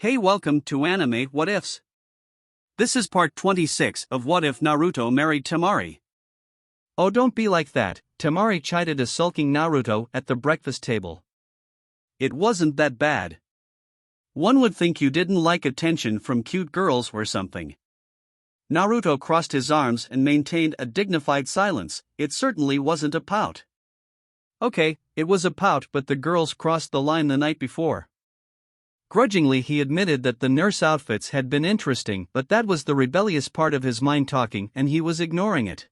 Hey, welcome to Anime What Ifs. This is part 26 of What If Naruto Married Temari. Oh, don't be like that, Temari chided a sulking Naruto at the breakfast table. It wasn't that bad. One would think you didn't like attention from cute girls or something. Naruto crossed his arms and maintained a dignified silence. It certainly wasn't a pout. Okay, it was a pout, but the girls crossed the line the night before. Grudgingly, he admitted that the nurse outfits had been interesting, but that was the rebellious part of his mind talking, and he was ignoring it.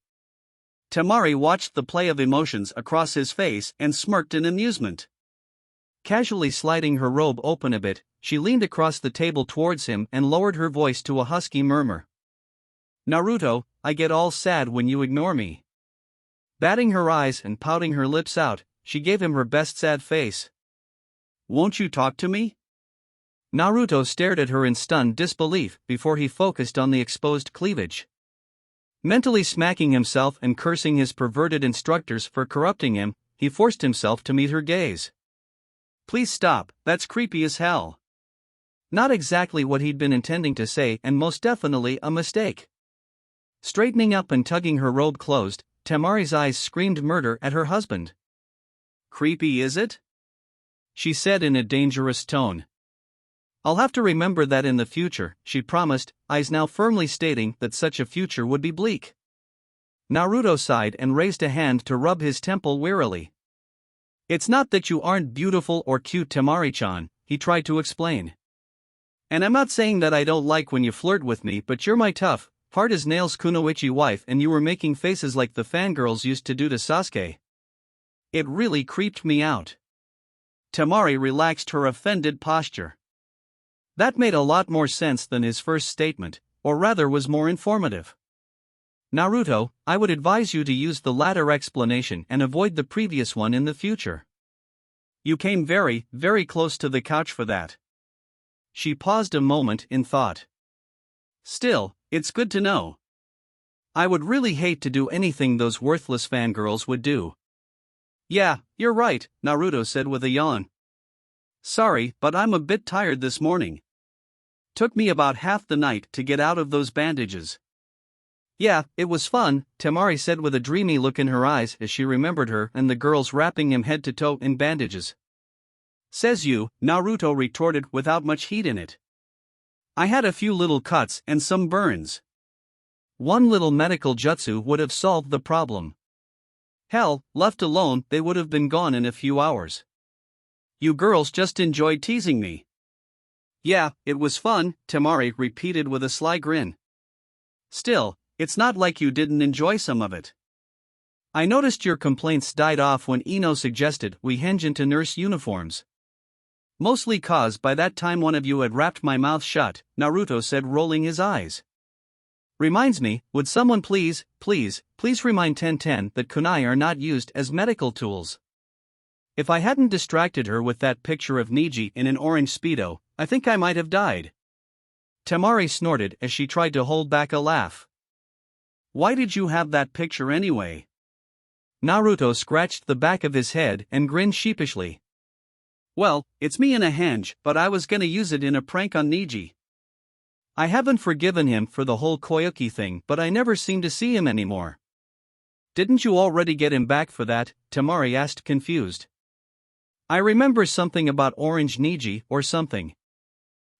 Temari watched the play of emotions across his face and smirked in amusement. Casually sliding her robe open a bit, she leaned across the table towards him and lowered her voice to a husky murmur. Naruto, I get all sad when you ignore me. Batting her eyes and pouting her lips out, she gave him her best sad face. Won't you talk to me? Naruto stared at her in stunned disbelief before he focused on the exposed cleavage. Mentally smacking himself and cursing his perverted instructors for corrupting him, he forced himself to meet her gaze. Please stop, that's creepy as hell. Not exactly what he'd been intending to say, and most definitely a mistake. Straightening up and tugging her robe closed, Temari's eyes screamed murder at her husband. Creepy, is it? She said in a dangerous tone. I'll have to remember that in the future, she promised, eyes now firmly stating that such a future would be bleak. Naruto sighed and raised a hand to rub his temple wearily. It's not that you aren't beautiful or cute, Temari-chan, he tried to explain. And I'm not saying that I don't like when you flirt with me, but you're my tough, hard-as-nails kunoichi wife, and you were making faces like the fangirls used to do to Sasuke. It really creeped me out. Temari relaxed her offended posture. That made a lot more sense than his first statement, or rather was more informative. Naruto, I would advise you to use the latter explanation and avoid the previous one in the future. You came very, very close to the couch for that. She paused a moment in thought. Still, it's good to know. I would really hate to do anything those worthless fangirls would do. Yeah, you're right, Naruto said with a yawn. Sorry, but I'm a bit tired this morning. Took me about half the night to get out of those bandages. Yeah, it was fun, Temari said with a dreamy look in her eyes as she remembered her and the girls wrapping him head to toe in bandages. Says you, Naruto retorted without much heat in it. I had a few little cuts and some burns. One little medical jutsu would have solved the problem. Hell, left alone, they would have been gone in a few hours. You girls just enjoyed teasing me. Yeah, it was fun, Temari repeated with a sly grin. Still, it's not like you didn't enjoy some of it. I noticed your complaints died off when Ino suggested we change into nurse uniforms. Mostly cause by that time one of you had wrapped my mouth shut, Naruto said, rolling his eyes. Reminds me, would someone please remind Tenten that kunai are not used as medical tools. If I hadn't distracted her with that picture of Niji in an orange Speedo, I think I might have died. Temari snorted as she tried to hold back a laugh. Why did you have that picture anyway? Naruto scratched the back of his head and grinned sheepishly. Well, it's me in a henge, but I was gonna use it in a prank on Niji. I haven't forgiven him for the whole Koyuki thing, but I never seem to see him anymore. Didn't you already get him back for that? Temari asked, confused. I remember something about orange Niji or something.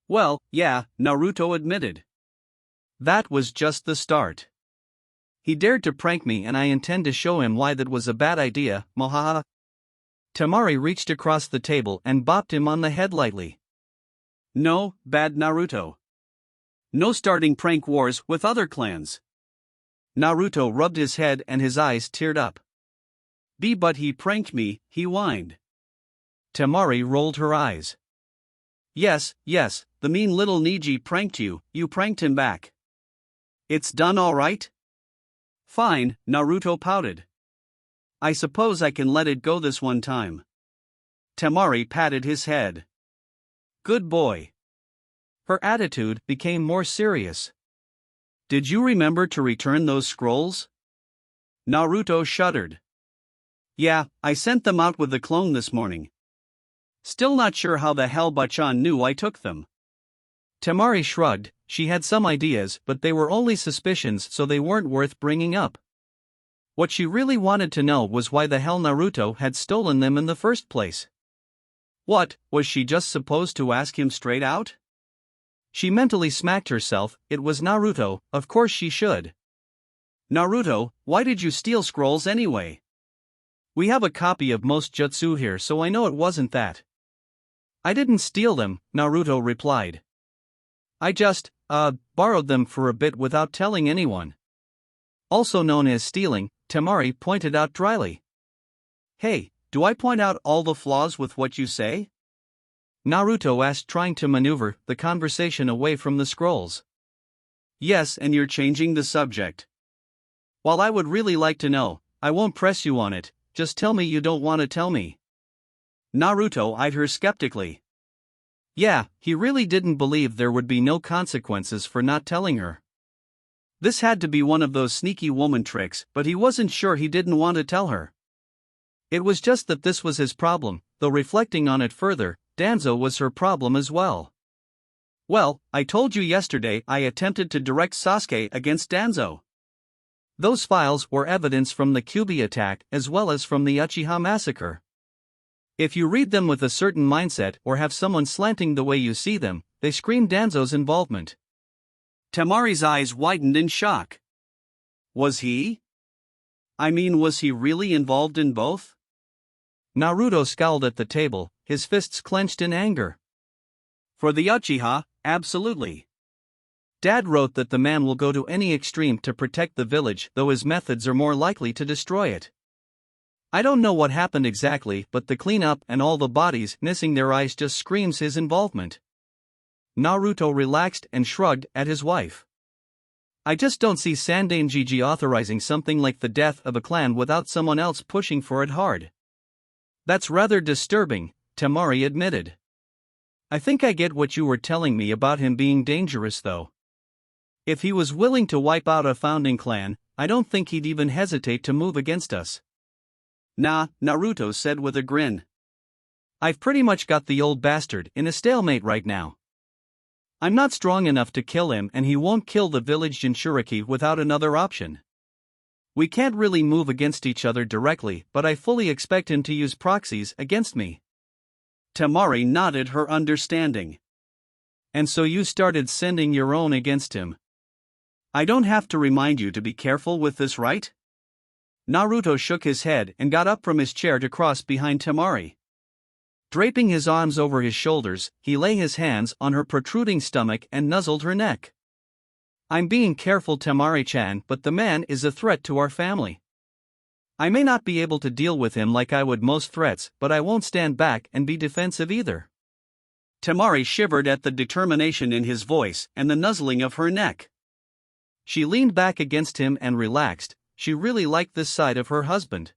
Well, yeah, Naruto admitted. That was just the start. He dared to prank me and I intend to show him why that was a bad idea, mohaha. Temari reached across the table and bopped him on the head lightly. No, bad Naruto. No starting prank wars with other clans. Naruto rubbed his head and his eyes teared up. But he pranked me, he whined. Temari rolled her eyes. Yes, the mean little Niji pranked you, you pranked him back. It's done all right? Fine, Naruto pouted. I suppose I can let it go this one time. Temari patted his head. Good boy. Her attitude became more serious. Did you remember to return those scrolls? Naruto shuddered. Yeah, I sent them out with the clone this morning. Still not sure how the hell Bachan knew I took them. Temari shrugged. She had some ideas, but they were only suspicions, so they weren't worth bringing up. What she really wanted to know was why the hell Naruto had stolen them in the first place. What, was she just supposed to ask him straight out? She mentally smacked herself. It was Naruto, of course she should. Naruto, why did you steal scrolls anyway? We have a copy of most jutsu here, so I know it wasn't that. I didn't steal them, Naruto replied. I just, borrowed them for a bit without telling anyone. Also known as stealing, Temari pointed out dryly. Hey, do I point out all the flaws with what you say? Naruto asked, trying to maneuver the conversation away from the scrolls. Yes, and you're changing the subject. While I would really like to know, I won't press you on it, just tell me you don't want to tell me. Naruto eyed her skeptically. Yeah, he really didn't believe there would be no consequences for not telling her. This had to be one of those sneaky woman tricks, but he wasn't sure he didn't want to tell her. It was just that this was his problem, though reflecting on it further, Danzo was her problem as well. Well, I told you yesterday I attempted to direct Sasuke against Danzo. Those files were evidence from the Kyuubi attack as well as from the Uchiha massacre. If you read them with a certain mindset or have someone slanting the way you see them, they scream Danzo's involvement. Temari's eyes widened in shock. Was he? I mean, was he really involved in both? Naruto scowled at the table, his fists clenched in anger. For the Uchiha, absolutely. Dad wrote that the man will go to any extreme to protect the village, though his methods are more likely to destroy it. I don't know what happened exactly, but the cleanup and all the bodies missing their eyes just screams his involvement. Naruto relaxed and shrugged at his wife. I just don't see Sandaime authorizing something like the death of a clan without someone else pushing for it hard. That's rather disturbing, Temari admitted. I think I get what you were telling me about him being dangerous though. If he was willing to wipe out a founding clan, I don't think he'd even hesitate to move against us. Nah, Naruto said with a grin. I've pretty much got the old bastard in a stalemate right now. I'm not strong enough to kill him, and he won't kill the village Jinchuriki without another option. We can't really move against each other directly, but I fully expect him to use proxies against me. Temari nodded her understanding. And so you started sending your own against him. I don't have to remind you to be careful with this, right? Naruto shook his head and got up from his chair to cross behind Temari. Draping his arms over his shoulders, he lay his hands on her protruding stomach and nuzzled her neck. I'm being careful, Temari-chan, but the man is a threat to our family. I may not be able to deal with him like I would most threats, but I won't stand back and be defensive either. Temari shivered at the determination in his voice and the nuzzling of her neck. She leaned back against him and relaxed. She really liked this side of her husband.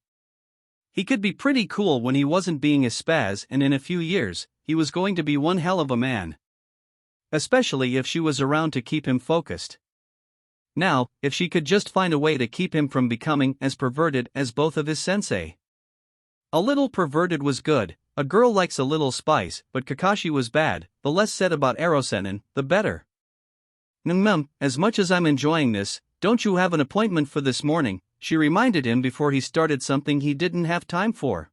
He could be pretty cool when he wasn't being a spaz, and in a few years, he was going to be one hell of a man. Especially if she was around to keep him focused. Now, if she could just find a way to keep him from becoming as perverted as both of his sensei. A little perverted was good, a girl likes a little spice, but Kakashi was bad. The less said about Erosenin, the better. As much as I'm enjoying this, don't you have an appointment for this morning? She reminded him before he started something he didn't have time for.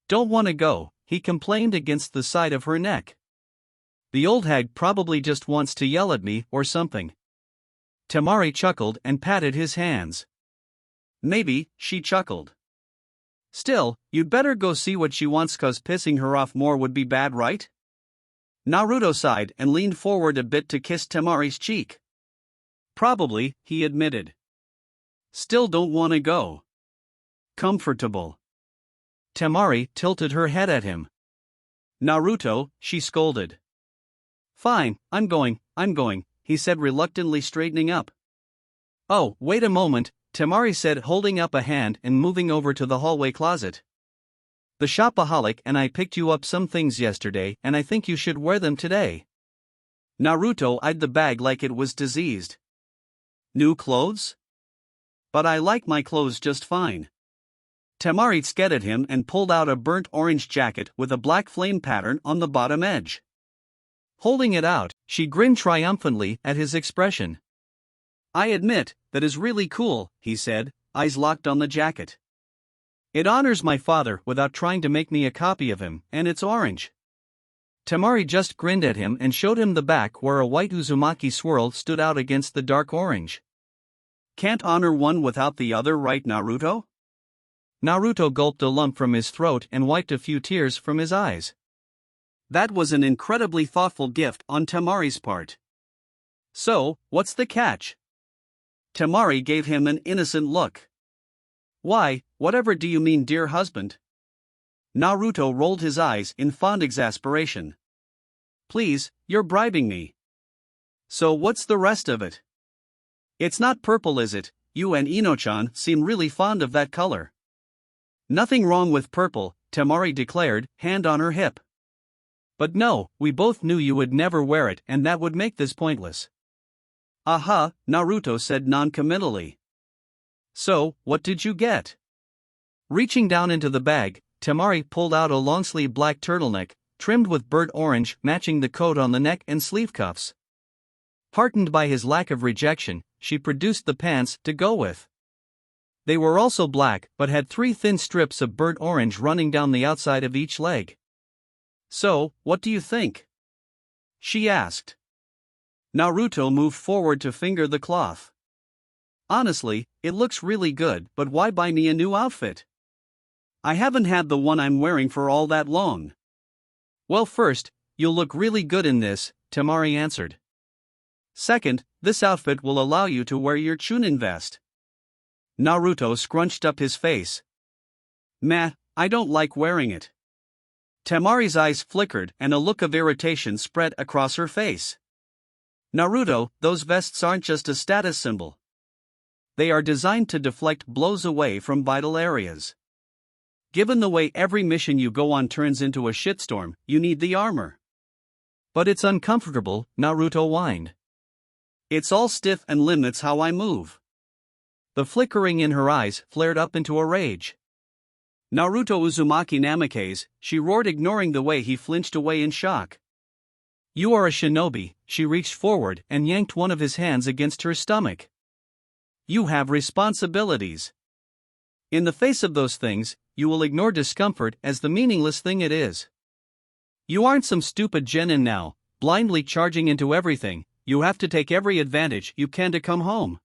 Don't want to go, he complained against the side of her neck. The old hag probably just wants to yell at me or something. Temari chuckled and patted his hands. Maybe, she chuckled. Still, you'd better go see what she wants, cause pissing her off more would be bad, right? Naruto sighed and leaned forward a bit to kiss Temari's cheek. Probably, he admitted. Still don't want to go. Comfortable. Temari tilted her head at him. Naruto, she scolded. Fine, I'm going, he said reluctantly, straightening up. Oh, wait a moment, Temari said, holding up a hand and moving over to the hallway closet. The shopaholic and I picked you up some things yesterday, and I think you should wear them today. Naruto eyed the bag like it was diseased. New clothes? But I like my clothes just fine. Temari stared at him and pulled out a burnt orange jacket with a black flame pattern on the bottom edge. Holding it out, She grinned triumphantly at his expression. I admit, that is really cool, he said, eyes locked on the jacket. It honors my father without trying to make me a copy of him, and it's orange. Temari just grinned at him and showed him the back where a white Uzumaki swirl stood out against the dark orange. Can't honor one without the other, right, Naruto? Naruto gulped a lump from his throat and wiped a few tears from his eyes. That was an incredibly thoughtful gift on Temari's part. So, what's the catch? Temari gave him an innocent look. Why, whatever do you mean, dear husband? Naruto rolled his eyes in fond exasperation. Please, you're bribing me. So what's the rest of it? It's not purple, is it? You and Ino-chan seem really fond of that color. Nothing wrong with purple, Temari declared, hand on her hip. But no, we both knew you would never wear it, and that would make this pointless. Aha, Naruto said non-committally. So, what did you get? Reaching down into the bag, Temari pulled out a long-sleeve black turtleneck, trimmed with burnt orange matching the coat on the neck and sleeve cuffs. Heartened by his lack of rejection, she produced the pants to go with. They were also black but had 3 thin strips of burnt orange running down the outside of each leg. So, what do you think? She asked. Naruto moved forward to finger the cloth. Honestly, it looks really good, but why buy me a new outfit? I haven't had the one I'm wearing for all that long. Well, first, you'll look really good in this, Temari answered. Second, this outfit will allow you to wear your Chunin vest. Naruto scrunched up his face. Meh, I don't like wearing it. Temari's eyes flickered and a look of irritation spread across her face. Naruto, those vests aren't just a status symbol. They are designed to deflect blows away from vital areas. Given the way every mission you go on turns into a shitstorm, you need the armor. But it's uncomfortable, Naruto whined. It's all stiff and limits how I move. The flickering in her eyes flared up into a rage. Naruto Uzumaki Namikaze, she roared, ignoring the way he flinched away in shock. You are a shinobi, she reached forward and yanked one of his hands against her stomach. You have responsibilities. In the face of those things, you will ignore discomfort as the meaningless thing it is. You aren't some stupid genin now, blindly charging into everything. You have to take every advantage you can to come home.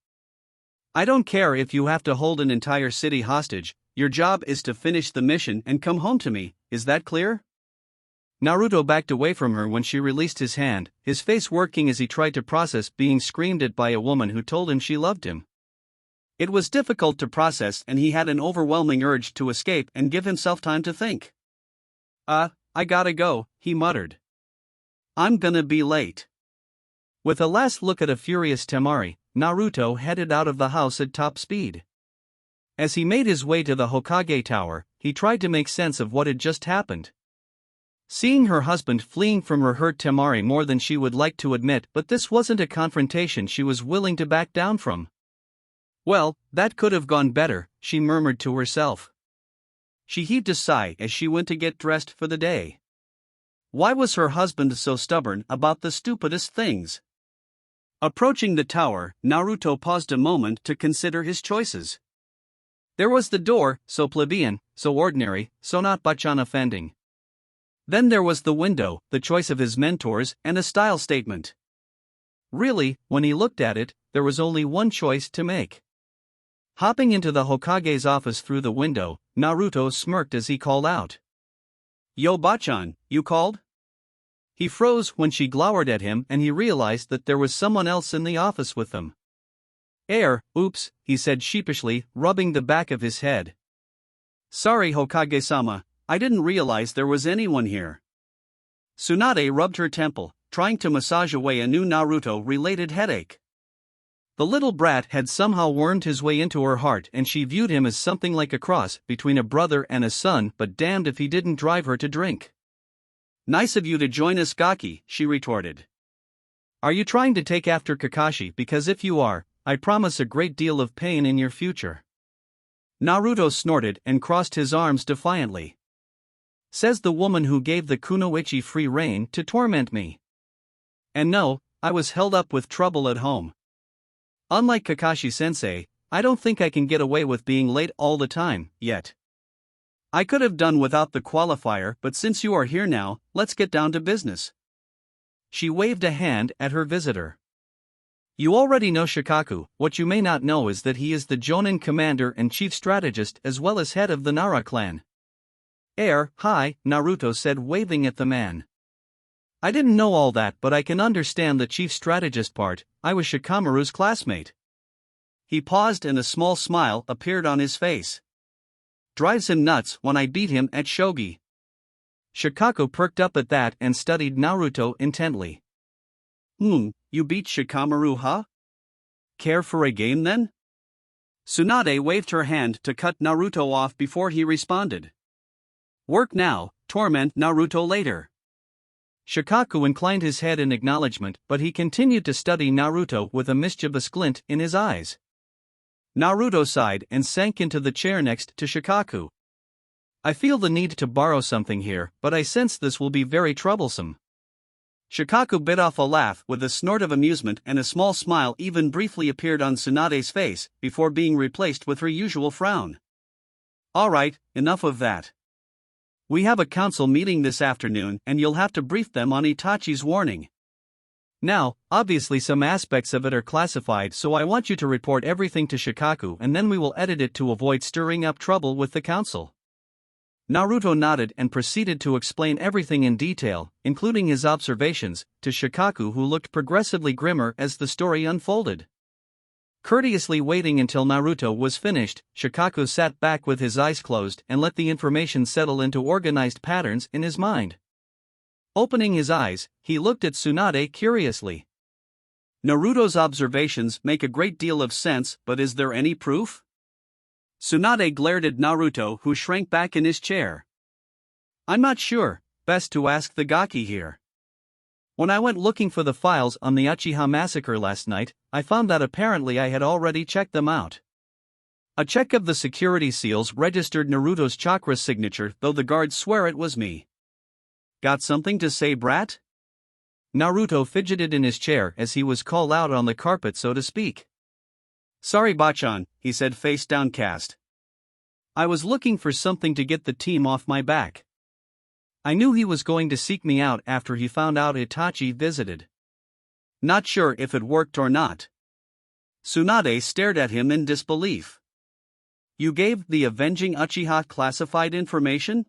I don't care if you have to hold an entire city hostage, your job is to finish the mission and come home to me, is that clear? Naruto backed away from her when she released his hand, his face working as he tried to process being screamed at by a woman who told him she loved him. It was difficult to process and he had an overwhelming urge to escape and give himself time to think. I gotta go, he muttered. I'm gonna be late. With a last look at a furious Temari, Naruto headed out of the house at top speed. As he made his way to the Hokage tower, he tried to make sense of what had just happened. Seeing her husband fleeing from her hurt Temari more than she would like to admit, but this wasn't a confrontation she was willing to back down from. Well, that could have gone better, she murmured to herself. She heaved a sigh as she went to get dressed for the day. Why was her husband so stubborn about the stupidest things? Approaching the tower, Naruto paused a moment to consider his choices. There was the door, so plebeian, so ordinary, so not bachan offending. Then there was the window, the choice of his mentors, and a style statement. Really, when he looked at it, there was only one choice to make. Hopping into the Hokage's office through the window, Naruto smirked as he called out. Yo bachan, you called? He froze when she glowered at him and he realized that there was someone else in the office with them. Oops, he said sheepishly, rubbing the back of his head. Sorry Hokage-sama, I didn't realize there was anyone here. Tsunade rubbed her temple, trying to massage away a new Naruto-related headache. The little brat had somehow wormed his way into her heart and she viewed him as something like a cross between a brother and a son, but damned if he didn't drive her to drink. Nice of you to join us, Gaki, she retorted. Are you trying to take after Kakashi? Because if you are, I promise a great deal of pain in your future. Naruto snorted and crossed his arms defiantly. Says the woman who gave the kunoichi free rein to torment me. And no, I was held up with trouble at home. Unlike Kakashi-sensei, I don't think I can get away with being late all the time, yet. I could have done without the qualifier, but since you are here now, let's get down to business. She waved a hand at her visitor. You already know Shikaku. What you may not know is that he is the Jonin commander and chief strategist as well as head of the Nara clan. Hi, Naruto said, waving at the man. I didn't know all that, but I can understand the chief strategist part. I was Shikamaru's classmate. He paused and a small smile appeared on his face. Drives him nuts when I beat him at shogi. Shikaku perked up at that and studied Naruto intently. You beat Shikamaru, huh? Care for a game then? Tsunade waved her hand to cut Naruto off before he responded. Work now, torment Naruto later. Shikaku inclined his head in acknowledgement, but he continued to study Naruto with a mischievous glint in his eyes. Naruto sighed and sank into the chair next to Shikaku. I feel the need to borrow something here, but I sense this will be very troublesome. Shikaku bit off a laugh with a snort of amusement, and a small smile even briefly appeared on Tsunade's face, before being replaced with her usual frown. Alright, enough of that. We have a council meeting this afternoon and you'll have to brief them on Itachi's warning. Now, obviously some aspects of it are classified, so I want you to report everything to Shikaku and then we will edit it to avoid stirring up trouble with the council. Naruto nodded and proceeded to explain everything in detail, including his observations, to Shikaku, who looked progressively grimmer as the story unfolded. Courteously waiting until Naruto was finished, Shikaku sat back with his eyes closed and let the information settle into organized patterns in his mind. Opening his eyes, he looked at Tsunade curiously. Naruto's observations make a great deal of sense, but is there any proof? Tsunade glared at Naruto, who shrank back in his chair. I'm not sure, best to ask the Gaki here. When I went looking for the files on the Uchiha massacre last night, I found that apparently I had already checked them out. A check of the security seals registered Naruto's chakra signature, though the guards swear it was me. Got something to say, brat? Naruto fidgeted in his chair as he was called out on the carpet, so to speak. Sorry, Bachan, he said, face downcast. I was looking for something to get the team off my back. I knew he was going to seek me out after he found out Itachi visited. Not sure if it worked or not. Tsunade stared at him in disbelief. You gave the avenging Uchiha classified information?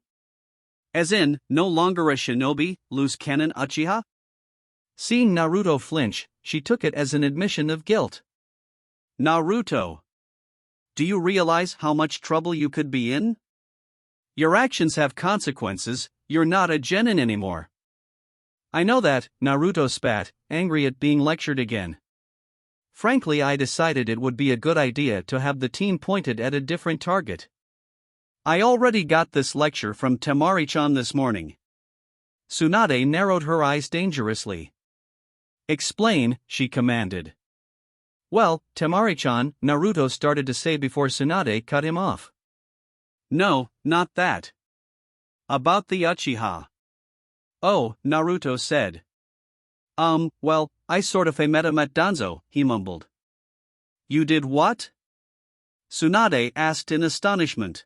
As in, no longer a shinobi, loose cannon Uchiha? Seeing Naruto flinch, she took it as an admission of guilt. Naruto, do you realize how much trouble you could be in? Your actions have consequences, you're not a genin anymore. I know that, Naruto spat, angry at being lectured again. Frankly, I decided it would be a good idea to have the team pointed at a different target. I already got this lecture from Temari-chan this morning. Tsunade narrowed her eyes dangerously. Explain, she commanded. Well, Temari-chan, Naruto started to say before Tsunade cut him off. No, not that. About the Uchiha. Oh, Naruto said. Well, I sort of met him at Danzo, he mumbled. You did what? Tsunade asked in astonishment.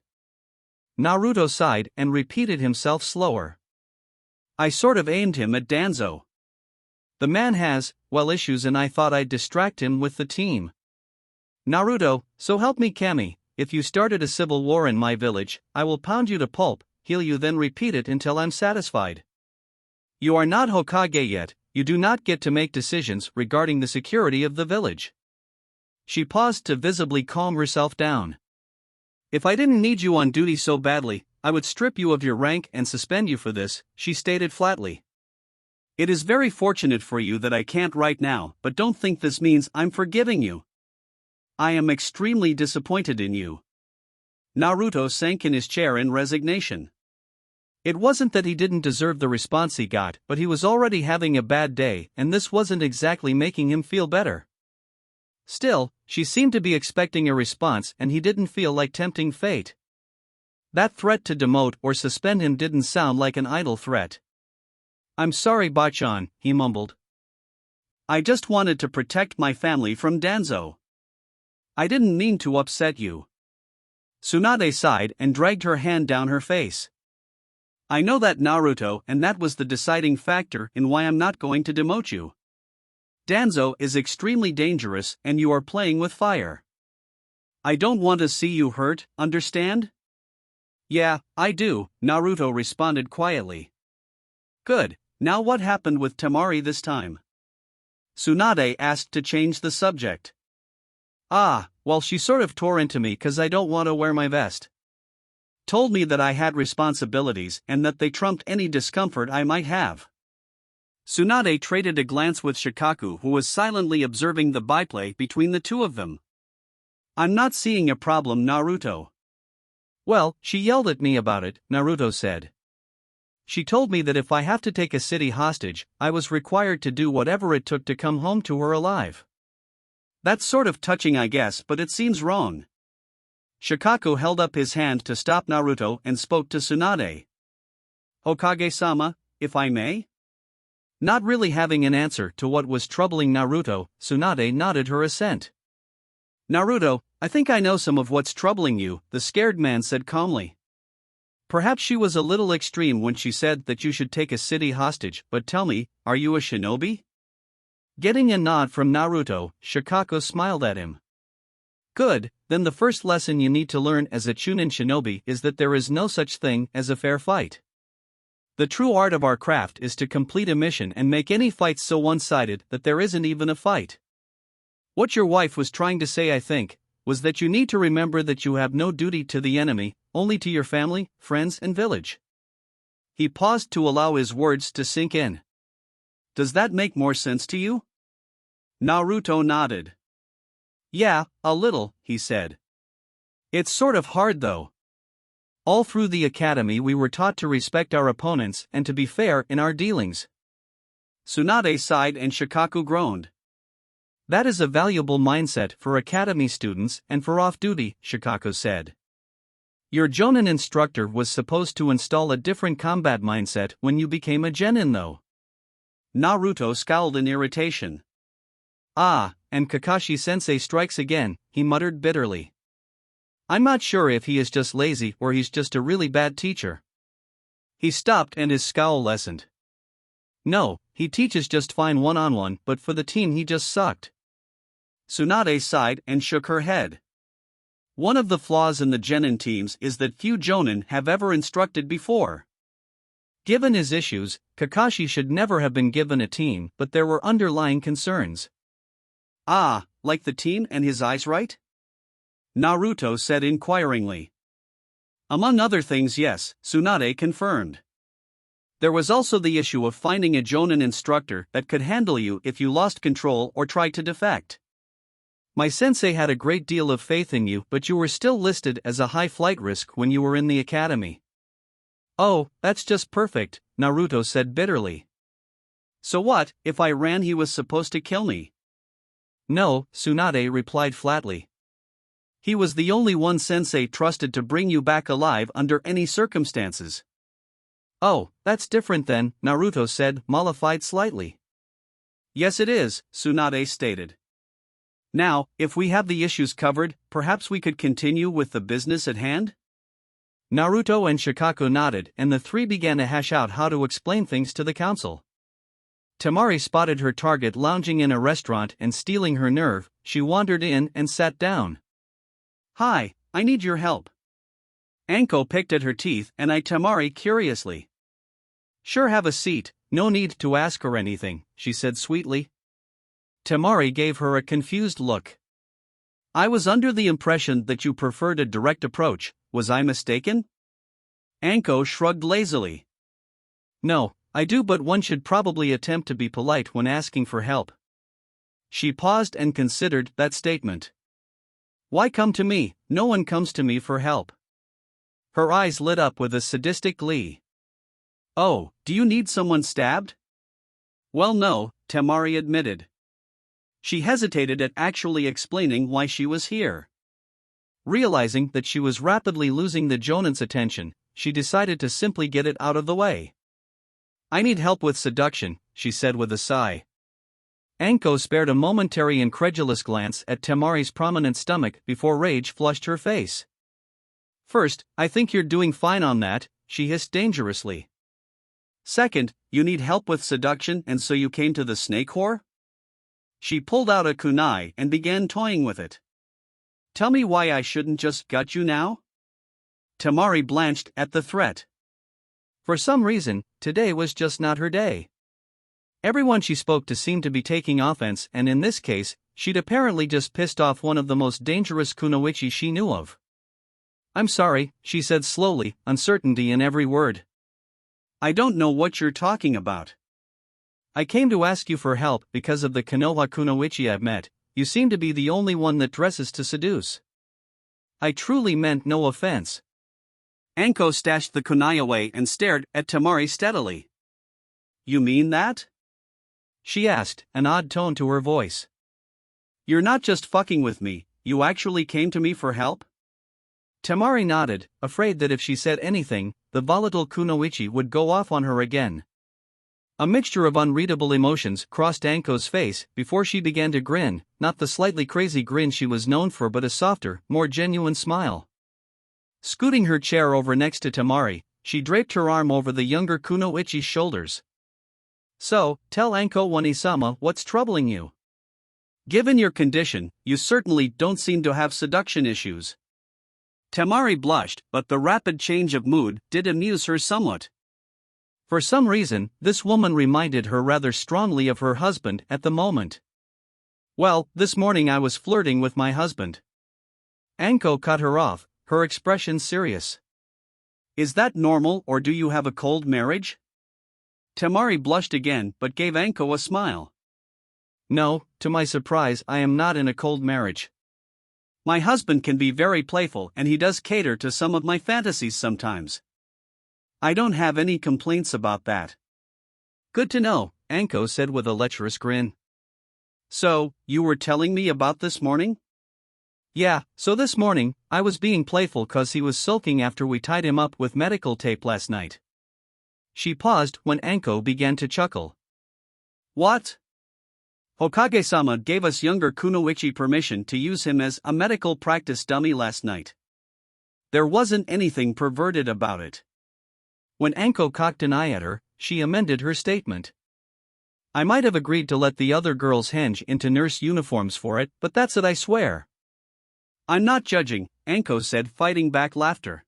Naruto sighed and repeated himself slower. I sort of aimed him at Danzo. The man has, issues, and I thought I'd distract him with the team. Naruto, so help me Kami, if you started a civil war in my village, I will pound you to pulp, heal you, then repeat it until I'm satisfied. You are not Hokage yet, you do not get to make decisions regarding the security of the village. She paused to visibly calm herself down. If I didn't need you on duty so badly, I would strip you of your rank and suspend you for this, she stated flatly. It is very fortunate for you that I can't right now, but don't think this means I'm forgiving you. I am extremely disappointed in you. Naruto sank in his chair in resignation. It wasn't that he didn't deserve the response he got, but he was already having a bad day, and this wasn't exactly making him feel better. Still, she seemed to be expecting a response, and he didn't feel like tempting fate. That threat to demote or suspend him didn't sound like an idle threat. I'm sorry, Bachan, he mumbled. I just wanted to protect my family from Danzo. I didn't mean to upset you. Tsunade sighed and dragged her hand down her face. I know that, Naruto, and that was the deciding factor in why I'm not going to demote you. Danzo is extremely dangerous and you are playing with fire. I don't want to see you hurt, understand? Yeah, I do, Naruto responded quietly. Good, now what happened with Temari this time? Tsunade asked to change the subject. Well, she sort of tore into me 'cause I don't want to wear my vest. Told me that I had responsibilities and that they trumped any discomfort I might have. Tsunade traded a glance with Shikaku, who was silently observing the byplay between the two of them. I'm not seeing a problem, Naruto. Well, she yelled at me about it, Naruto said. She told me that if I have to take a city hostage, I was required to do whatever it took to come home to her alive. That's sort of touching, I guess, but it seems wrong. Shikaku held up his hand to stop Naruto and spoke to Tsunade. Hokage-sama, if I may? Not really having an answer to what was troubling Naruto, Tsunade nodded her assent. Naruto, I think I know some of what's troubling you, the scared man said calmly. Perhaps she was a little extreme when she said that you should take a city hostage, but tell me, are you a shinobi? Getting a nod from Naruto, Shikaku smiled at him. Good, then the first lesson you need to learn as a Chunin shinobi is that there is no such thing as a fair fight. The true art of our craft is to complete a mission and make any fight so one-sided that there isn't even a fight. What your wife was trying to say, I think, was that you need to remember that you have no duty to the enemy, only to your family, friends and village. He paused to allow his words to sink in. Does that make more sense to you? Naruto nodded. Yeah, a little, he said. It's sort of hard though. All through the academy we were taught to respect our opponents and to be fair in our dealings. Tsunade sighed and Shikaku groaned. That is a valuable mindset for academy students and for off-duty, Shikaku said. Your Jonin instructor was supposed to install a different combat mindset when you became a genin though. Naruto scowled in irritation. And Kakashi-sensei strikes again, he muttered bitterly. I'm not sure if he is just lazy or he's just a really bad teacher. He stopped and his scowl lessened. No, he teaches just fine one-on-one, but for the team he just sucked. Tsunade sighed and shook her head. One of the flaws in the genin teams is that few jonin have ever instructed before. Given his issues, Kakashi should never have been given a team, but there were underlying concerns. Like the team and his eyes, right? Naruto said inquiringly. Among other things, yes, Tsunade confirmed. There was also the issue of finding a jonin instructor that could handle you if you lost control or tried to defect. My sensei had a great deal of faith in you, but you were still listed as a high flight risk when you were in the academy. Oh, that's just perfect, Naruto said bitterly. So what, if I ran he was supposed to kill me? No, Tsunade replied flatly. He was the only one sensei trusted to bring you back alive under any circumstances. Oh, that's different then, Naruto said, mollified slightly. Yes it is, Tsunade stated. Now, if we have the issues covered, perhaps we could continue with the business at hand? Naruto and Shikaku nodded and the three began to hash out how to explain things to the council. Temari spotted her target lounging in a restaurant and stealing her nerve. She wandered in and sat down. Hi, I need your help. Anko picked at her teeth and eyed Temari curiously. Sure, have a seat, no need to ask her anything, she said sweetly. Temari gave her a confused look. I was under the impression that you preferred a direct approach, was I mistaken? Anko shrugged lazily. No, I do, but one should probably attempt to be polite when asking for help. She paused and considered that statement. Why come to me? No one comes to me for help. Her eyes lit up with a sadistic glee. Oh, do you need someone stabbed? Well no, Temari admitted. She hesitated at actually explaining why she was here. Realizing that she was rapidly losing the Jonin's attention, she decided to simply get it out of the way. I need help with seduction, she said with a sigh. Anko spared a momentary incredulous glance at Temari's prominent stomach before rage flushed her face. First, I think you're doing fine on that, she hissed dangerously. Second, you need help with seduction and so you came to the snake whore? She pulled out a kunai and began toying with it. Tell me why I shouldn't just gut you now? Temari blanched at the threat. For some reason, today was just not her day. Everyone she spoke to seemed to be taking offense, and in this case, she'd apparently just pissed off one of the most dangerous kunoichi she knew of. I'm sorry, she said slowly, uncertainty in every word. I don't know what you're talking about. I came to ask you for help because of the Konoha kunoichi I've met. You seem to be the only one that dresses to seduce. I truly meant no offense. Anko stashed the kunai away and stared at Temari steadily. You mean that? She asked, an odd tone to her voice. You're not just fucking with me, you actually came to me for help? Temari nodded, afraid that if she said anything, the volatile kunoichi would go off on her again. A mixture of unreadable emotions crossed Anko's face before she began to grin, not the slightly crazy grin she was known for but a softer, more genuine smile. Scooting her chair over next to Temari, she draped her arm over the younger kunoichi's shoulders. So, tell Anko Wani-sama what's troubling you. Given your condition, you certainly don't seem to have seduction issues. Temari blushed, but the rapid change of mood did amuse her somewhat. For some reason, this woman reminded her rather strongly of her husband at the moment. Well, this morning I was flirting with my husband. Anko cut her off, her expression serious. Is that normal or do you have a cold marriage? Temari blushed again but gave Anko a smile. No, to my surprise I am not in a cold marriage. My husband can be very playful and he does cater to some of my fantasies sometimes. I don't have any complaints about that. Good to know, Anko said with a lecherous grin. So, you were telling me about this morning? Yeah, so this morning, I was being playful cause he was sulking after we tied him up with medical tape last night. She paused when Anko began to chuckle. What? Hokage-sama gave us younger kunoichi permission to use him as a medical practice dummy last night. There wasn't anything perverted about it. When Anko cocked an eye at her, she amended her statement. I might have agreed to let the other girls henge into nurse uniforms for it, but that's it I swear. I'm not judging, Anko said, fighting back laughter.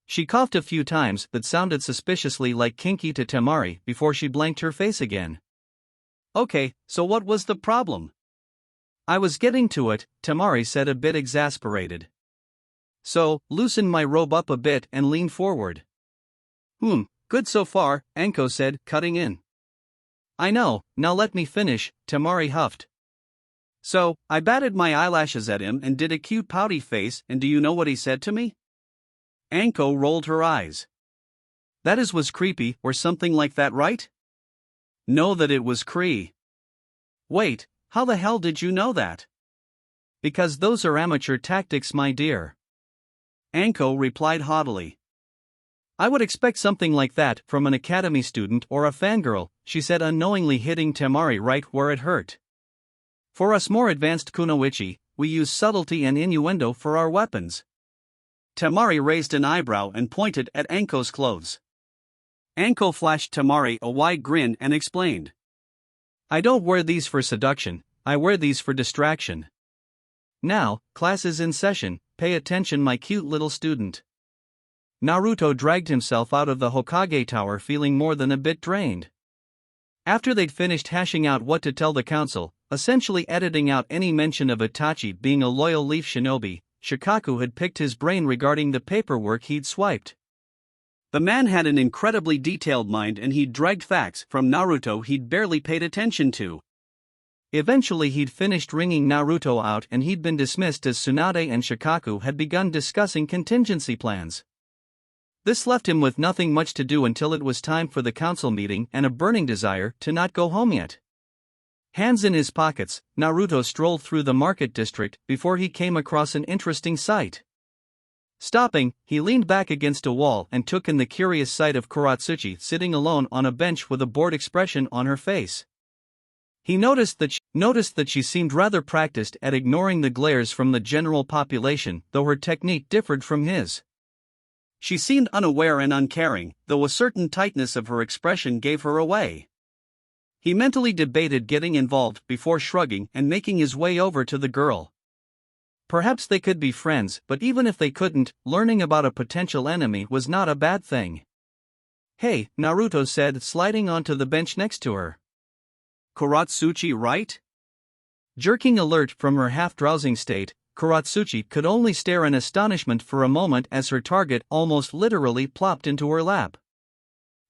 She coughed a few times that sounded suspiciously like kinky to Temari before she blanked her face again. Okay, so what was the problem? I was getting to it, Temari said a bit exasperated. So, loosen my robe up a bit and lean forward. Good so far, Anko said, cutting in. I know, now let me finish, Temari huffed. So, I batted my eyelashes at him and did a cute pouty face, and do you know what he said to me? Anko rolled her eyes. That was creepy or something like that, right? Know that it was cree. Wait, how the hell did you know that? Because those are amateur tactics, my dear. Anko replied haughtily. I would expect something like that from an academy student or a fangirl, she said, unknowingly hitting Temari right where it hurt. For us more advanced kunoichi, we use subtlety and innuendo for our weapons. Temari raised an eyebrow and pointed at Anko's clothes. Anko flashed Temari a wide grin and explained. I don't wear these for seduction, I wear these for distraction. Now, class is in session, pay attention my cute little student. Naruto dragged himself out of the Hokage tower feeling more than a bit drained. After they'd finished hashing out what to tell the council, essentially editing out any mention of Itachi being a loyal leaf shinobi, Shikaku had picked his brain regarding the paperwork he'd swiped. The man had an incredibly detailed mind and he'd dragged facts from Naruto he'd barely paid attention to. Eventually he'd finished ringing Naruto out and he'd been dismissed as Tsunade and Shikaku had begun discussing contingency plans. This left him with nothing much to do until it was time for the council meeting and a burning desire to not go home yet. Hands in his pockets, Naruto strolled through the market district before he came across an interesting sight. Stopping, he leaned back against a wall and took in the curious sight of Karatsuchi sitting alone on a bench with a bored expression on her face. He noticed that she seemed rather practiced at ignoring the glares from the general population, though her technique differed from his. She seemed unaware and uncaring, though a certain tightness of her expression gave her away. He mentally debated getting involved before shrugging and making his way over to the girl. Perhaps they could be friends, but even if they couldn't, learning about a potential enemy was not a bad thing. "Hey," Naruto said, sliding onto the bench next to her. "Karatsuchi, right?" Jerking alert from her half-drowsing state, Karatsuchi could only stare in astonishment for a moment as her target almost literally plopped into her lap.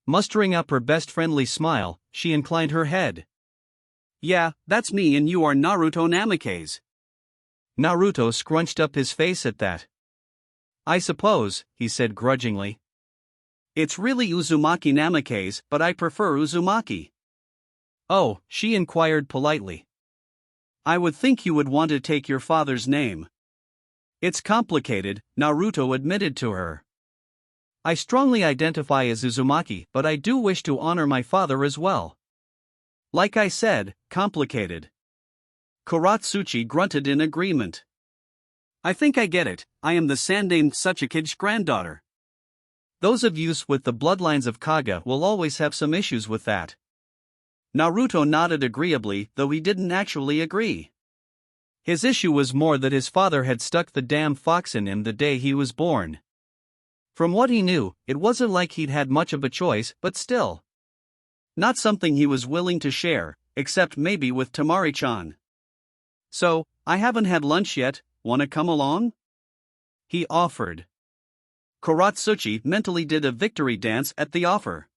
Mustering up her best friendly smile, she inclined her head. "Yeah, that's me, and you are Naruto Namikaze." Naruto scrunched up his face at that. "I suppose," he said grudgingly. "It's really Uzumaki Namikaze, but I prefer Uzumaki." "Oh," she inquired politely. "I would think you would want to take your father's name." "It's complicated," Naruto admitted to her. "I strongly identify as Uzumaki, but I do wish to honor my father as well." "Like I said, complicated." Karatsuchi grunted in agreement. "I think I get it. I am the Sandaime Tsuchikige's granddaughter." Those of you with the bloodlines of Kaga will always have some issues with that. Naruto nodded agreeably, though he didn't actually agree. His issue was more that his father had stuck the damn fox in him the day he was born. From what he knew, it wasn't like he'd had much of a choice, but still. Not something he was willing to share, except maybe with Temari-chan. "So, I haven't had lunch yet, wanna come along?" he offered. Karatsuchi mentally did a victory dance at the offer.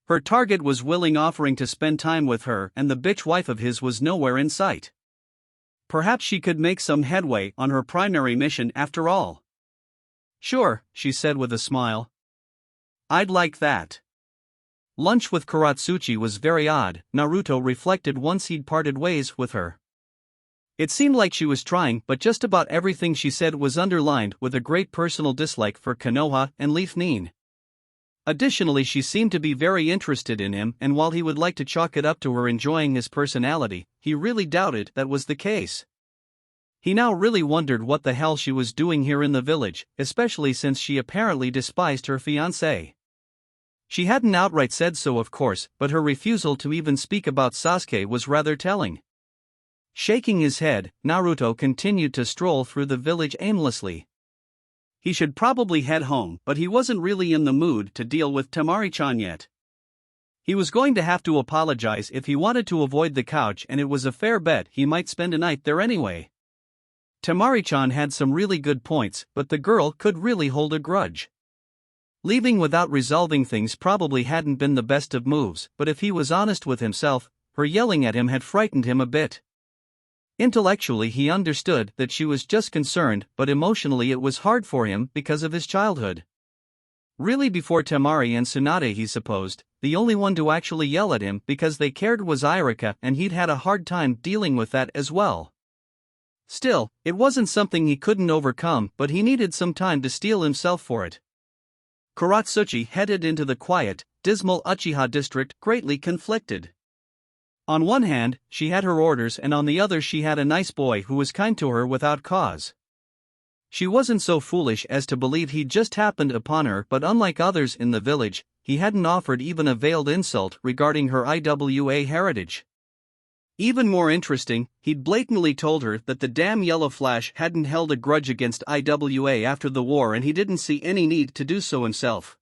Her target was willing, offering to spend time with her, and the bitch wife of his was nowhere in sight. Perhaps she could make some headway on her primary mission after all. "Sure," she said with a smile. "I'd like that." Lunch with Karatsuchi was very odd, Naruto reflected once he'd parted ways with her. It seemed like she was trying, but just about everything she said was underlined with a great personal dislike for Konoha and Leaf Nin. Additionally, she seemed to be very interested in him, and while he would like to chalk it up to her enjoying his personality, he really doubted that was the case. He now really wondered what the hell she was doing here in the village, especially since she apparently despised her fiancé. She hadn't outright said so, of course, but her refusal to even speak about Sasuke was rather telling. Shaking his head, Naruto continued to stroll through the village aimlessly. He should probably head home, but he wasn't really in the mood to deal with Temari-chan yet. He was going to have to apologize if he wanted to avoid the couch, and it was a fair bet he might spend a night there anyway. Temari-chan had some really good points, but the girl could really hold a grudge. Leaving without resolving things probably hadn't been the best of moves, but if he was honest with himself, her yelling at him had frightened him a bit. Intellectually he understood that she was just concerned, but emotionally it was hard for him because of his childhood. Really, before Temari and Tsunade, he supposed, the only one to actually yell at him because they cared was Irika, and he'd had a hard time dealing with that as well. Still, it wasn't something he couldn't overcome, but he needed some time to steel himself for it. Karatsuchi headed into the quiet, dismal Uchiha district, greatly conflicted. On one hand, she had her orders, and on the other she had a nice boy who was kind to her without cause. She wasn't so foolish as to believe he'd just happened upon her, but unlike others in the village, he hadn't offered even a veiled insult regarding her IWA heritage. Even more interesting, he'd blatantly told her that the damn Yellow Flash hadn't held a grudge against IWA after the war, and he didn't see any need to do so himself.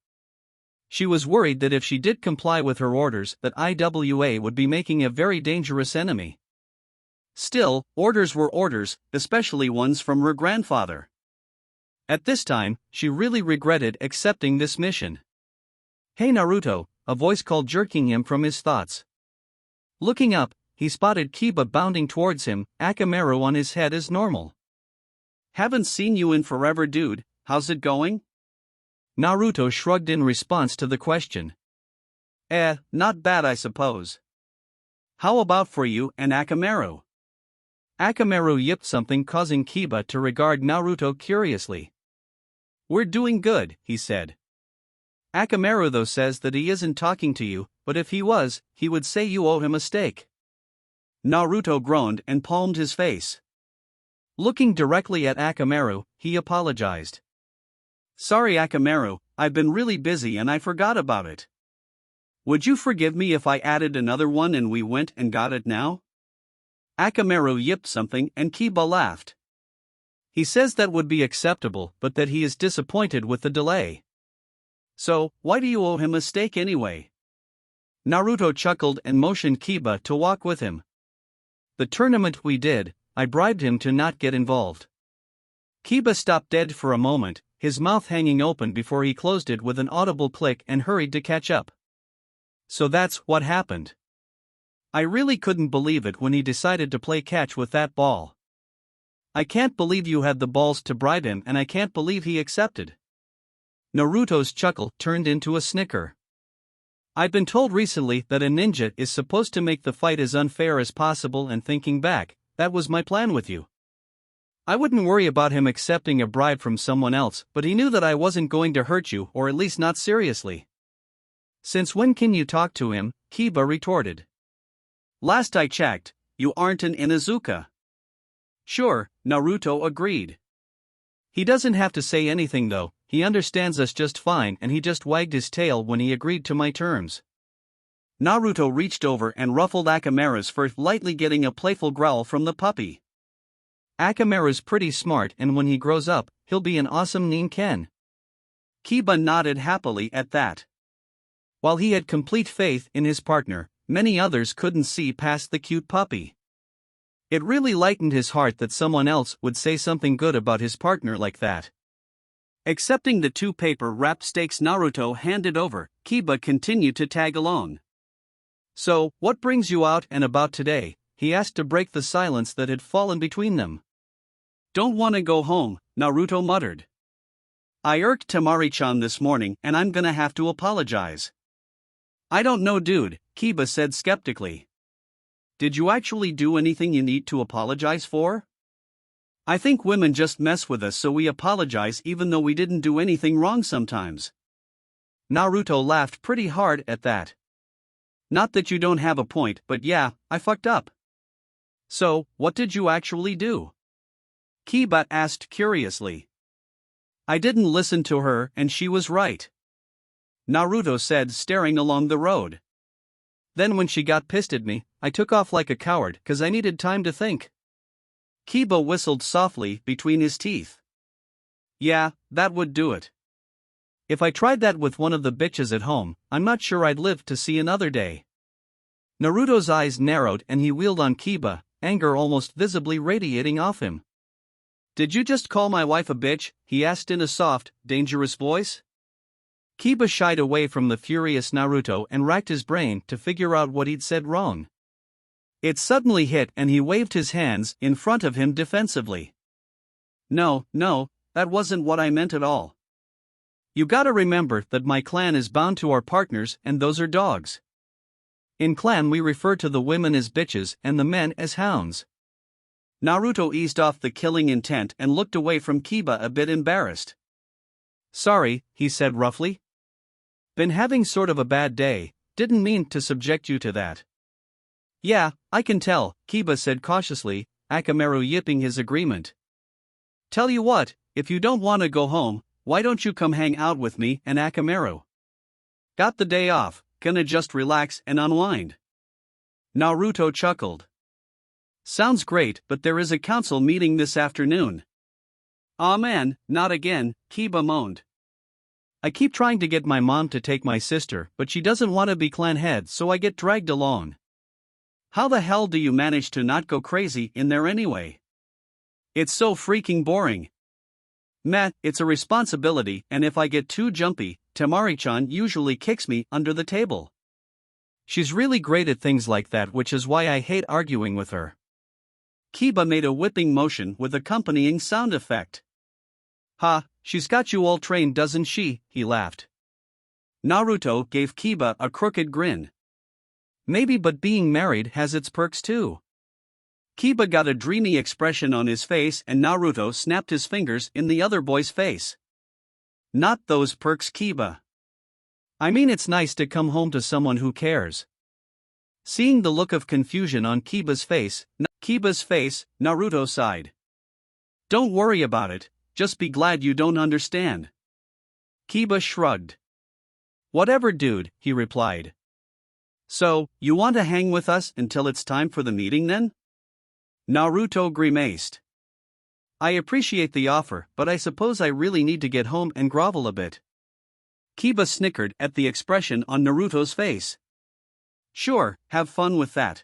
She was worried that if she did comply with her orders, that IWA would be making a very dangerous enemy. Still, orders were orders, especially ones from her grandfather. At this time, she really regretted accepting this mission. "Hey Naruto," a voice called, jerking him from his thoughts. Looking up, he spotted Kiba bounding towards him, Aggammenonn on his head as normal. "Haven't seen you in forever, dude. How's it going?" Naruto shrugged in response to the question. Not bad, I suppose. How about for you and Aggammenonn?" Aggammenonn yipped something, causing Kiba to regard Naruto curiously. "We're doing good," he said. "Aggammenonn though says that he isn't talking to you, but if he was, he would say you owe him a steak." Naruto groaned and palmed his face. Looking directly at Aggammenonn, he apologized. Sorry Aggammenonn, I've been really busy and I forgot about it. Would you forgive me if I added another one and we went and got it now? Aggammenonn yipped something and Kiba laughed. He says that would be acceptable, but that he is disappointed with the delay. So, why do you owe him a steak anyway? Naruto chuckled and motioned Kiba to walk with him. The tournament we did, I bribed him to not get involved. Kiba stopped dead for a moment, his mouth hanging open before he closed it with an audible click and hurried to catch up. So that's what happened. I really couldn't believe it when he decided to play catch with that ball. I can't believe you had the balls to bribe him and I can't believe he accepted. Naruto's chuckle turned into a snicker. I've been told recently that a ninja is supposed to make the fight as unfair as possible, and thinking back, that was my plan with you. I wouldn't worry about him accepting a bribe from someone else, but he knew that I wasn't going to hurt you, or at least not seriously. Since when can you talk to him? Kiba retorted. Last I checked, you aren't an Inuzuka. Sure, Naruto agreed. He doesn't have to say anything though, he understands us just fine and he just wagged his tail when he agreed to my terms. Naruto reached over and ruffled Akamaru's fur, lightly getting a playful growl from the puppy. Akamaru's pretty smart and when he grows up, he'll be an awesome ninken. Kiba nodded happily at that. While he had complete faith in his partner, many others couldn't see past the cute puppy. It really lightened his heart that someone else would say something good about his partner like that. Accepting the 2 paper-wrapped steaks Naruto handed over, Kiba continued to tag along. So, what brings you out and about today? He asked to break the silence that had fallen between them. Don't want to go home, Naruto muttered. I irked Temari-chan this morning and I'm gonna have to apologize. I don't know dude, Kiba said skeptically. Did you actually do anything you need to apologize for? I think women just mess with us so we apologize even though we didn't do anything wrong sometimes. Naruto laughed pretty hard at that. Not that you don't have a point, but yeah, I fucked up. So, what did you actually do? Kiba asked curiously. I didn't listen to her and she was right, Naruto said, staring along the road. Then when she got pissed at me, I took off like a coward cause I needed time to think. Kiba whistled softly between his teeth. Yeah, that would do it. If I tried that with one of the bitches at home, I'm not sure I'd live to see another day. Naruto's eyes narrowed and he wheeled on Kiba, anger almost visibly radiating off him. Did you just call my wife a bitch? He asked in a soft, dangerous voice. Kiba shied away from the furious Naruto and racked his brain to figure out what he'd said wrong. It suddenly hit and he waved his hands in front of him defensively. No, that wasn't what I meant at all. You gotta remember that my clan is bound to our partners and those are dogs. In clan we refer to the women as bitches and the men as hounds. Naruto eased off the killing intent and looked away from Kiba a bit embarrassed. Sorry, he said roughly. Been having sort of a bad day, didn't mean to subject you to that. Yeah, I can tell, Kiba said cautiously, Aggammenonn yipping his agreement. Tell you what, if you don't want to go home, why don't you come hang out with me and Aggammenonn? Got the day off, gonna just relax and unwind. Naruto chuckled. Sounds great, but there is a council meeting this afternoon. Aw man, not again, Kiba moaned. I keep trying to get my mom to take my sister, but she doesn't want to be clan head, so I get dragged along. How the hell do you manage to not go crazy in there anyway? It's so freaking boring. Meh, it's a responsibility, and if I get too jumpy, Temari-chan usually kicks me under the table. She's really great at things like that, which is why I hate arguing with her. Kiba made a whipping motion with accompanying sound effect. Ha, she's got you all trained, doesn't she? He laughed. Naruto gave Kiba a crooked grin. Maybe, but being married has its perks too. Kiba got a dreamy expression on his face and Naruto snapped his fingers in the other boy's face. Not those perks, Kiba. I mean, it's nice to come home to someone who cares. Seeing the look of confusion on Kiba's face, Naruto sighed. Don't worry about it, just be glad you don't understand. Kiba shrugged. Whatever, dude, he replied. So, you want to hang with us until it's time for the meeting then? Naruto grimaced. I appreciate the offer, but I suppose I really need to get home and grovel a bit. Kiba snickered at the expression on Naruto's face. Sure, have fun with that.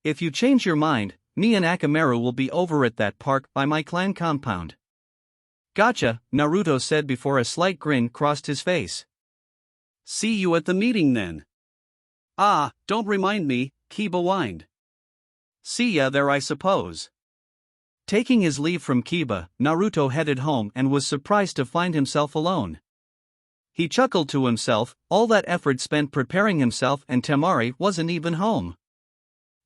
If you change your mind, me and Aggammenonn will be over at that park by my clan compound. Gotcha, Naruto said before a slight grin crossed his face. See you at the meeting then. Ah, don't remind me, Kiba whined. See ya there, I suppose. Taking his leave from Kiba, Naruto headed home and was surprised to find himself alone. He chuckled to himself, all that effort spent preparing himself and Temari wasn't even home.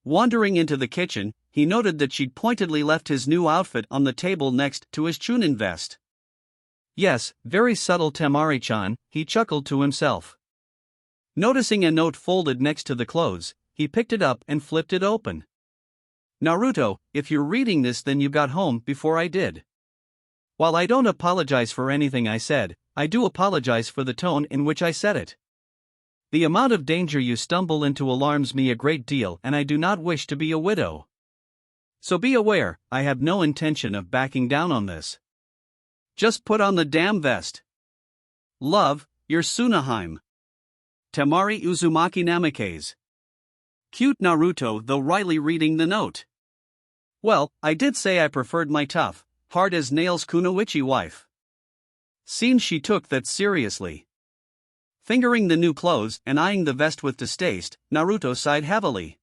Wandering into the kitchen, he noted that she'd pointedly left his new outfit on the table next to his Chunin vest. Yes, very subtle Temari-chan, he chuckled to himself. Noticing a note folded next to the clothes, he picked it up and flipped it open. Naruto, if you're reading this then you got home before I did. While I don't apologize for anything I said, I do apologize for the tone in which I said it. The amount of danger you stumble into alarms me a great deal and I do not wish to be a widow. So be aware, I have no intention of backing down on this. Just put on the damn vest. Love, your Sunaheim. Temari Uzumaki Namikaze. Cute Naruto though wryly reading the note. Well, I did say I preferred my tough, hard-as-nails Kunoichi wife. Seems she took that seriously. Fingering the new clothes and eyeing the vest with distaste, Naruto sighed heavily.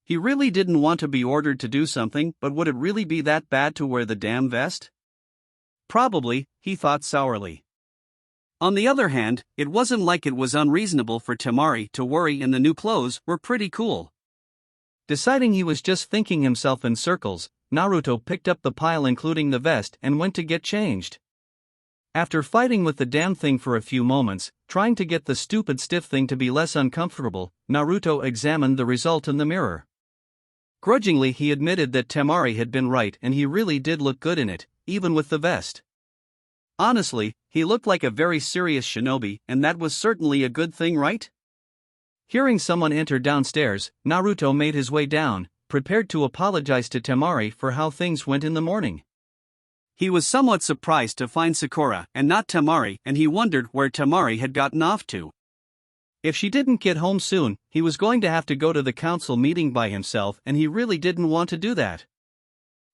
He really didn't want to be ordered to do something, but would it really be that bad to wear the damn vest? Probably, he thought sourly. On the other hand, it wasn't like it was unreasonable for Temari to worry, and the new clothes were pretty cool. Deciding he was just thinking himself in circles, Naruto picked up the pile including the vest and went to get changed. After fighting with the damn thing for a few moments, trying to get the stupid stiff thing to be less uncomfortable, Naruto examined the result in the mirror. Grudgingly he admitted that Temari had been right and he really did look good in it, even with the vest. Honestly, he looked like a very serious shinobi, and that was certainly a good thing, right? Hearing someone enter downstairs, Naruto made his way down, prepared to apologize to Temari for how things went in the morning. He was somewhat surprised to find Sakura and not Temari, and he wondered where Temari had gotten off to. If she didn't get home soon, he was going to have to go to the council meeting by himself, and he really didn't want to do that.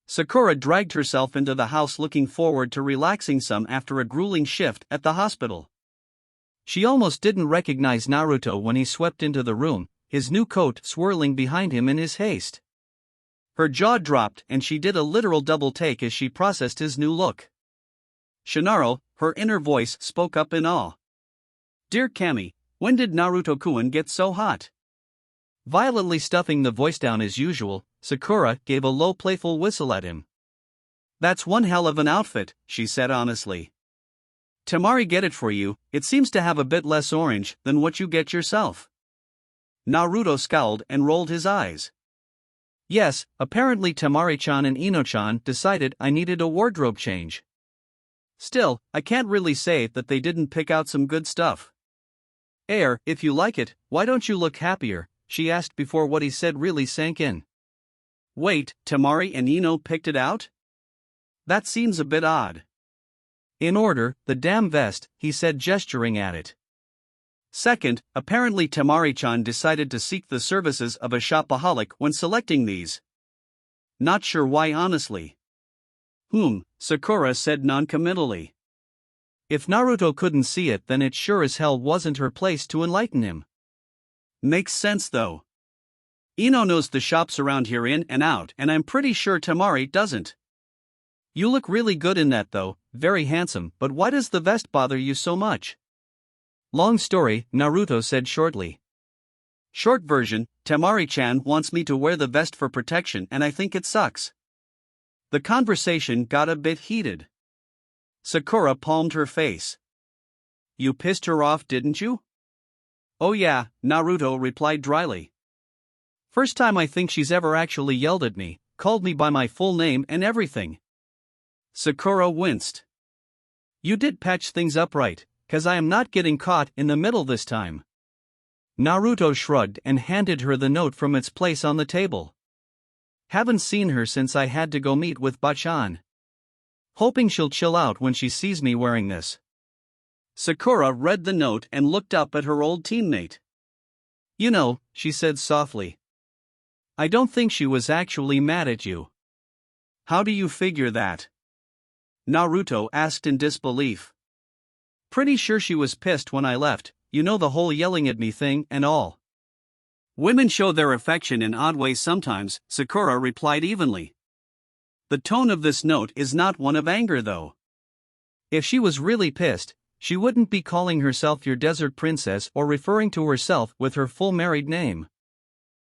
Sakura dragged herself into the house looking forward to relaxing some after a grueling shift at the hospital. She almost didn't recognize Naruto when he swept into the room, his new coat swirling behind him in his haste. Her jaw dropped and she did a literal double take as she processed his new look. Shinaro, her inner voice, spoke up in awe. Dear Kami, when did Naruto-kun get so hot? Violently stuffing the voice down as usual, Sakura gave a low playful whistle at him. That's one hell of an outfit, she said honestly. Temari get it for you, it seems to have a bit less orange than what you get yourself. Naruto scowled and rolled his eyes. Yes, apparently Temari-chan and Ino-chan decided I needed a wardrobe change. Still, I can't really say that they didn't pick out some good stuff. If you like it, why don't you look happier, she asked before what he said really sank in. Wait, Temari and Ino picked it out? That seems a bit odd. In order, the damn vest, he said gesturing at it. Second, apparently Temari-chan decided to seek the services of a shopaholic when selecting these. Not sure why honestly. Sakura said noncommittally. If Naruto couldn't see it then it sure as hell wasn't her place to enlighten him. Makes sense though. Ino knows the shops around here in and out, and I'm pretty sure Temari doesn't. You look really good in that though, very handsome, but why does the vest bother you so much? Long story, Naruto said shortly. Short version, Temari-chan wants me to wear the vest for protection and I think it sucks. The conversation got a bit heated. Sakura palmed her face. You pissed her off, didn't you? Oh yeah, Naruto replied dryly. First time I think she's ever actually yelled at me, called me by my full name and everything. Sakura winced. You did patch things up right, 'cause I am not getting caught in the middle this time. Naruto shrugged and handed her the note from its place on the table. Haven't seen her since I had to go meet with Bachan. Hoping she'll chill out when she sees me wearing this. Sakura read the note and looked up at her old teammate. You know, she said softly. I don't think she was actually mad at you. How do you figure that? Naruto asked in disbelief. Pretty sure she was pissed when I left, you know, the whole yelling at me thing and all. Women show their affection in odd ways sometimes, Sakura replied evenly. The tone of this note is not one of anger though. If she was really pissed, she wouldn't be calling herself your desert princess or referring to herself with her full married name.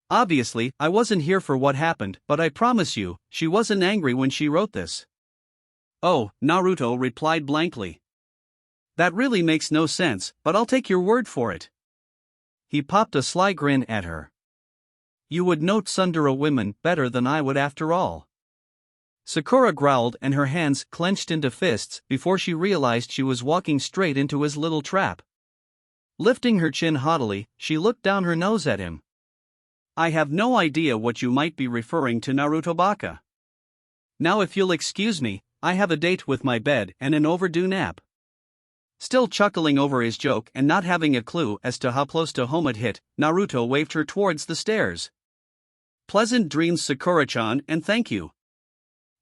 Obviously, I wasn't here for what happened, but I promise you, she wasn't angry when she wrote this. Oh, Naruto replied blankly. That really makes no sense, but I'll take your word for it. He popped a sly grin at her. You would know tsundere women better than I would after all. Sakura growled and her hands clenched into fists before she realized she was walking straight into his little trap. Lifting her chin haughtily, she looked down her nose at him. I have no idea what you might be referring to, Naruto Baka. Now if you'll excuse me, I have a date with my bed and an overdue nap. Still chuckling over his joke and not having a clue as to how close to home it hit, Naruto waved her towards the stairs. Pleasant dreams, Sakura-chan, and thank you.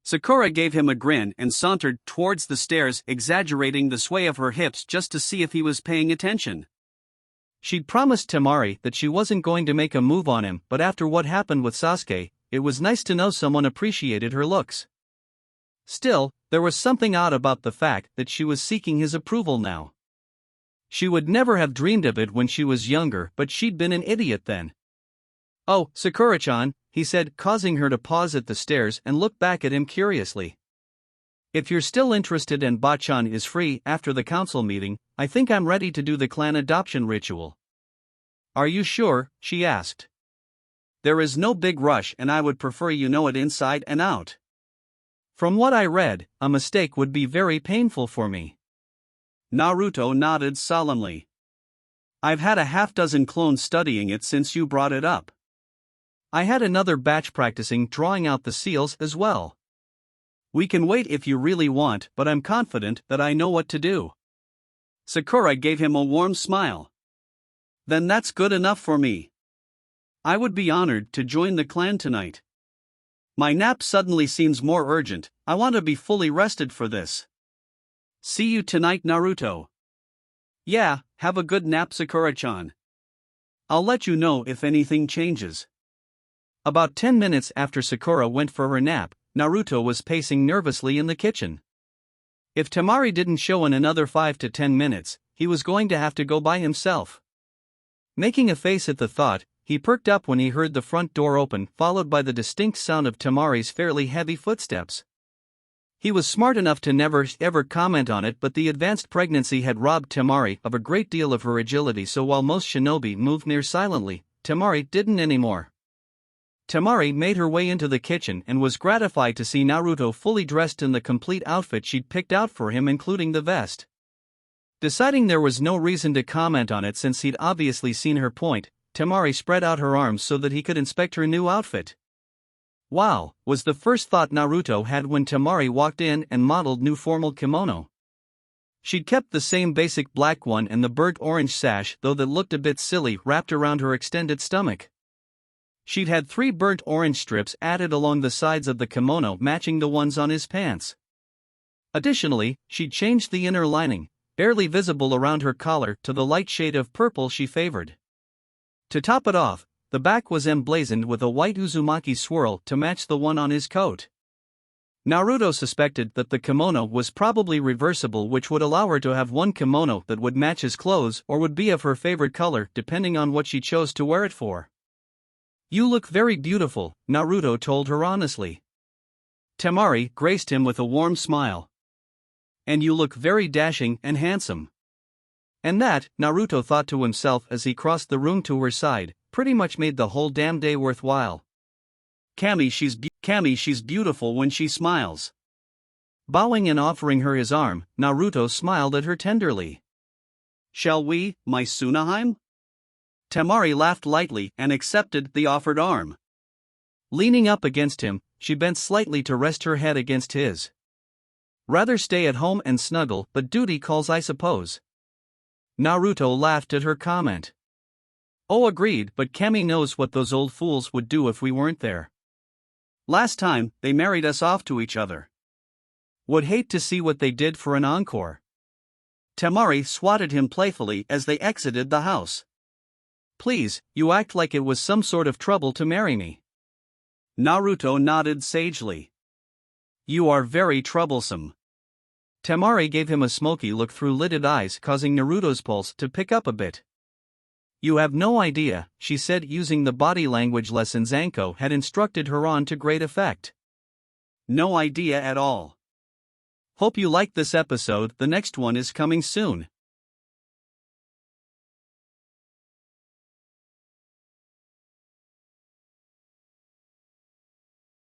Sakura gave him a grin and sauntered towards the stairs, exaggerating the sway of her hips just to see if he was paying attention. She'd promised Temari that she wasn't going to make a move on him, but after what happened with Sasuke, it was nice to know someone appreciated her looks. Still, there was something odd about the fact that she was seeking his approval now. She would never have dreamed of it when she was younger, but she'd been an idiot then. Oh, Sakura-chan, he said, causing her to pause at the stairs and look back at him curiously. If you're still interested and Bachan is free after the council meeting, I think I'm ready to do the clan adoption ritual. Are you sure? She asked. There is no big rush and I would prefer you know it inside and out. From what I read, a mistake would be very painful for me. Naruto nodded solemnly. I've had a half-dozen clones studying it since you brought it up. I had another batch practicing drawing out the seals as well. We can wait if you really want, but I'm confident that I know what to do. Sakura gave him a warm smile. Then that's good enough for me. I would be honored to join the clan tonight. My nap suddenly seems more urgent, I want to be fully rested for this. See you tonight, Naruto. Yeah, have a good nap, Sakura-chan. I'll let you know if anything changes. About 10 minutes after Sakura went for her nap, Naruto was pacing nervously in the kitchen. If Temari didn't show in another 5 to 10 minutes, he was going to have to go by himself. Making a face at the thought, he perked up when he heard the front door open, followed by the distinct sound of Temari's fairly heavy footsteps. He was smart enough to never ever comment on it, but the advanced pregnancy had robbed Temari of a great deal of her agility, so while most shinobi moved near silently, Temari didn't anymore. Temari made her way into the kitchen and was gratified to see Naruto fully dressed in the complete outfit she'd picked out for him, including the vest. Deciding there was no reason to comment on it since he'd obviously seen her point, Temari spread out her arms so that he could inspect her new outfit. Wow, was the first thought Naruto had when Temari walked in and modeled new formal kimono. She'd kept the same basic black one and the burnt orange sash, though that looked a bit silly wrapped around her extended stomach. She'd had 3 burnt orange strips added along the sides of the kimono matching the ones on his pants. Additionally, she'd changed the inner lining, barely visible around her collar, to the light shade of purple she favored. To top it off, the back was emblazoned with a white Uzumaki swirl to match the one on his coat. Naruto suspected that the kimono was probably reversible, which would allow her to have one kimono that would match his clothes or would be of her favorite color depending on what she chose to wear it for. You look very beautiful, Naruto told her honestly. Temari graced him with a warm smile. And you look very dashing and handsome. And that, Naruto thought to himself as he crossed the room to her side, Pretty much made the whole damn day worthwhile. Cammy, she's beautiful when she smiles. Bowing and offering her his arm, Naruto smiled at her tenderly. Shall we, my Sunaheim? Temari laughed lightly and accepted the offered arm. Leaning up against him, she bent slightly to rest her head against his. Rather stay at home and snuggle, but duty calls, I suppose. Naruto laughed at her comment. Oh, agreed, but Cammy knows what those old fools would do if we weren't there. Last time, they married us off to each other. Would hate to see what they did for an encore. Temari swatted him playfully as they exited the house. Please, you act like it was some sort of trouble to marry me. Naruto nodded sagely. You are very troublesome. Temari gave him a smoky look through lidded eyes, causing Naruto's pulse to pick up a bit. You have no idea, she said, using the body language lessons Anko had instructed her on to great effect. No idea at all. Hope you liked this episode, the next one is coming soon.